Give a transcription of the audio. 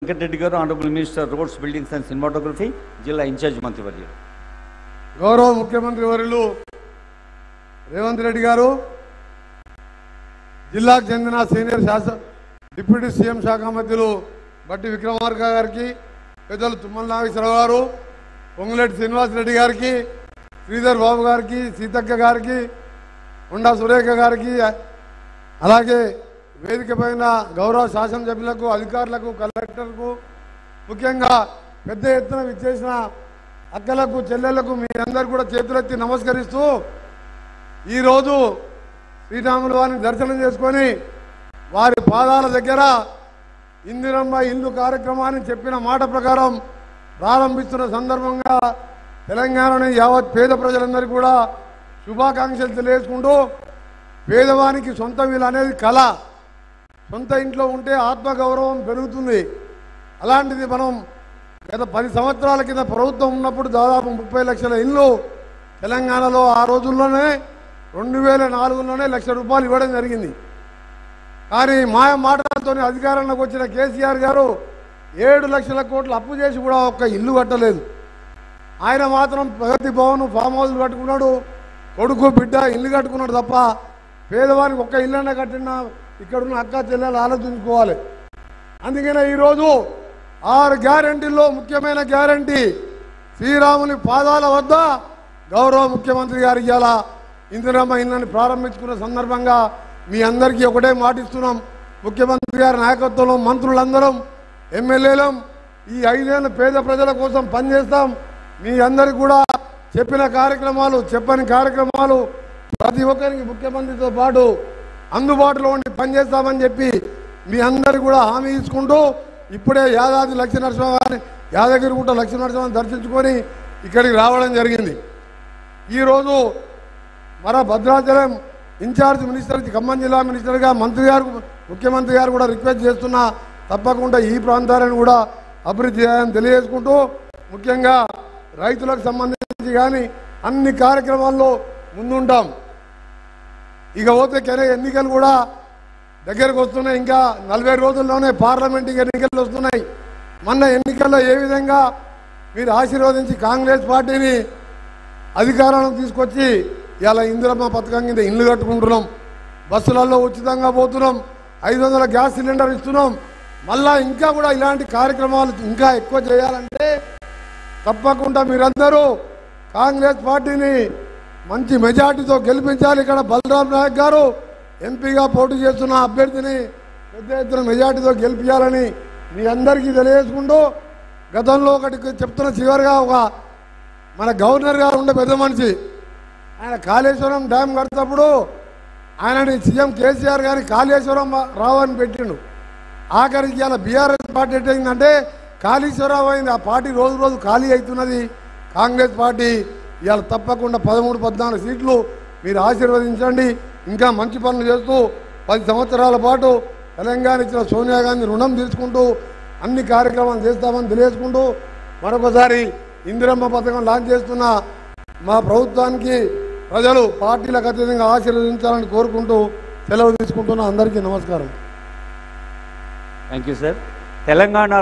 వెంకటరెడ్డి గారు, honourable minister roads, buildings and cinematography, జిల్లా incharge మంత్రివర్యులు. గౌరవ ముఖ్యమంత్రి వర్యులు రేవంత్ రెడ్డి గారు, జిల్లాకు చెందిన సీనియర్ డిప్యూటీ సీఎం శాఖ మంత్రులు బట్టి విక్రమార్క గారికి, పెద్దలు తుమ్మల నాగేశ్వరరావు గారు, పొంగులేటి శ్రీనివాసరెడ్డి గారికి, శ్రీధర్ బాబు గారికి, సీతక్క గారికి, ఉండా సురేఖ గారికి, అలాగే వేదిక పైన గౌరవ శాసనసభ్యులకు, అధికారులకు, కలెక్టర్కు, ముఖ్యంగా పెద్ద ఎత్తున విచ్చేసిన అక్కలకు, చెల్లెళ్లకు మీ అందరు కూడా చేతులెత్తి నమస్కరిస్తూ ఈరోజు శ్రీరాముల వారిని దర్శనం చేసుకొని వారి పాదాల దగ్గర ఇందిరమ్మ ఇల్లు కార్యక్రమాన్ని చెప్పిన మాట ప్రకారం ప్రారంభిస్తున్న సందర్భంగా తెలంగాణలోని యావత్ పేద ప్రజలందరికీ కూడా శుభాకాంక్షలు తెలియజేసుకుంటూ, పేదవానికి సొంత ఇల్లు అనేది కళ. సొంత ఇంట్లో ఉంటే ఆత్మగౌరవం పెరుగుతుంది. అలాంటిది మనం గత 10 సంవత్సరాల కింద ప్రభుత్వం ఉన్నప్పుడు దాదాపు 30 లక్షల ఇల్లు తెలంగాణలో ఆ రోజుల్లోనే 2004లోనే ₹1,00,000 ఇవ్వడం జరిగింది. కానీ మాయ మాటలతో అధికారంలోకి వచ్చిన కేసీఆర్ గారు 7 లక్షల కోట్లు అప్పు చేసి కూడా ఒక్క ఇల్లు కట్టలేదు. ఆయన మాత్రం ప్రగతి భవన్, ఫామ్ హౌస్ కట్టుకున్నాడు, కొడుకు బిడ్డ ఇల్లు కట్టుకున్నాడు తప్ప పేదవానికి ఒక్క ఇల్లన్నా కట్టినా ఇక్కడున్న అక్క చెల్లెలు ఆలోచించుకోవాలి. అందుకనే ఈరోజు 6 గ్యారంటీల్లో ముఖ్యమైన గ్యారంటీ శ్రీరాముని పాదాల వద్ద గౌరవ ముఖ్యమంత్రి గారు ఇవాళ ఇందిరమ్మ ఇళ్ళని ప్రారంభించుకున్న సందర్భంగా మీ అందరికీ ఒకటే మాటిస్తున్నాం. ముఖ్యమంత్రి గారి నాయకత్వంలో మంత్రులందరం, ఎమ్మెల్యేలం ఈ 5 ఏళ్ళ పేద ప్రజల కోసం పనిచేస్తాం. మీ అందరికి కూడా చెప్పిన కార్యక్రమాలు, చెప్పని కార్యక్రమాలు ప్రతి ఒక్కరికి ముఖ్యమంత్రితో పాటు అందుబాటులో ఉండి పనిచేస్తామని చెప్పి మీ అందరికి కూడా హామీ ఇచ్చుకుంటూ, ఇప్పుడే యాదాద్రి లక్ష్మీనరసింహ యాదగిరిగుట్ట లక్ష్మీనరసింహని దర్శించుకొని ఇక్కడికి రావడం జరిగింది. ఈరోజు మన భద్రాచలం ఇన్ఛార్జ్ మినిస్టర్, ఖమ్మం జిల్లా మినిస్టర్గా మంత్రి గారు, ముఖ్యమంత్రి గారు కూడా రిక్వెస్ట్ చేస్తున్నా తప్పకుండా ఈ ప్రాంతాలను కూడా అభివృద్ధి చేయాలని తెలియజేసుకుంటూ, ముఖ్యంగా రైతులకు సంబంధించి కానీ అన్ని కార్యక్రమాల్లో ముందుంటాం. ఇక పోతే ఎన్నికలు కూడా దగ్గరకు వస్తున్నాయి. ఇంకా 40 రోజుల్లోనే పార్లమెంట్ ఎన్నికలు వస్తున్నాయి. మొన్న ఎన్నికల్లో ఏ విధంగా మీరు ఆశీర్వదించి కాంగ్రెస్ పార్టీని అధికారంలోకి తీసుకొచ్చి ఇలా ఇందిరమ్మ పథకం కింద ఇల్లు కట్టుకుంటున్నాం, బస్సులలో ఉచితంగా పోతున్నాం, 500 గ్యాస్ సిలిండర్ ఇస్తున్నాం. మళ్ళా ఇంకా కూడా ఇలాంటి కార్యక్రమాలు ఇంకా ఎక్కువ చేయాలంటే తప్పకుండా మీరందరూ కాంగ్రెస్ పార్టీని మంచి మెజార్టీతో గెలిపించాలి. ఇక్కడ బలరాం నాయక్ గారు ఎంపీగా పోటీ చేస్తున్న అభ్యర్థిని పెద్ద ఎత్తున మెజార్టీతో గెలిపించాలని మీ అందరికీ తెలియజేసుకుంటూ, గతంలో ఒకటి చెప్తున్న చివరిగా, మన గవర్నర్ గారు ఉండే పెద్ద మనిషి, ఆయన కాళేశ్వరం డ్యామ్ కడతప్పుడు ఆయనని సీఎం కేసీఆర్ గారి కాళేశ్వరం రావు అని పెట్టిండు. ఆఖరికి ఇలా బీఆర్ఎస్ పార్టీ ఎట్టయిందంటే కాళేశ్వరరావు అయింది. ఆ పార్టీ రోజు రోజు ఖాళీ అవుతున్నది. కాంగ్రెస్ పార్టీ ఇవాళ తప్పకుండా 13-14 సీట్లు మీరు ఆశీర్వదించండి. ఇంకా మంచి పనులు చేస్తూ 10 సంవత్సరాల పాటు తెలంగాణ ఇచ్చిన సోనియా గాంధీ రుణం తీసుకుంటూ అన్ని కార్యక్రమాలు చేస్తామని తెలియజేసుకుంటూ, మరొకసారి ఇందిరమ్మ పథకం లాంచ్ చేస్తున్న మా ప్రభుత్వానికి ప్రజలు పార్టీలకు అతీతంగా ఆశీర్వదించాలని కోరుకుంటూ సెలవు తీసుకుంటున్న అందరికీ నమస్కారం. Thank you sir. తెలంగాణ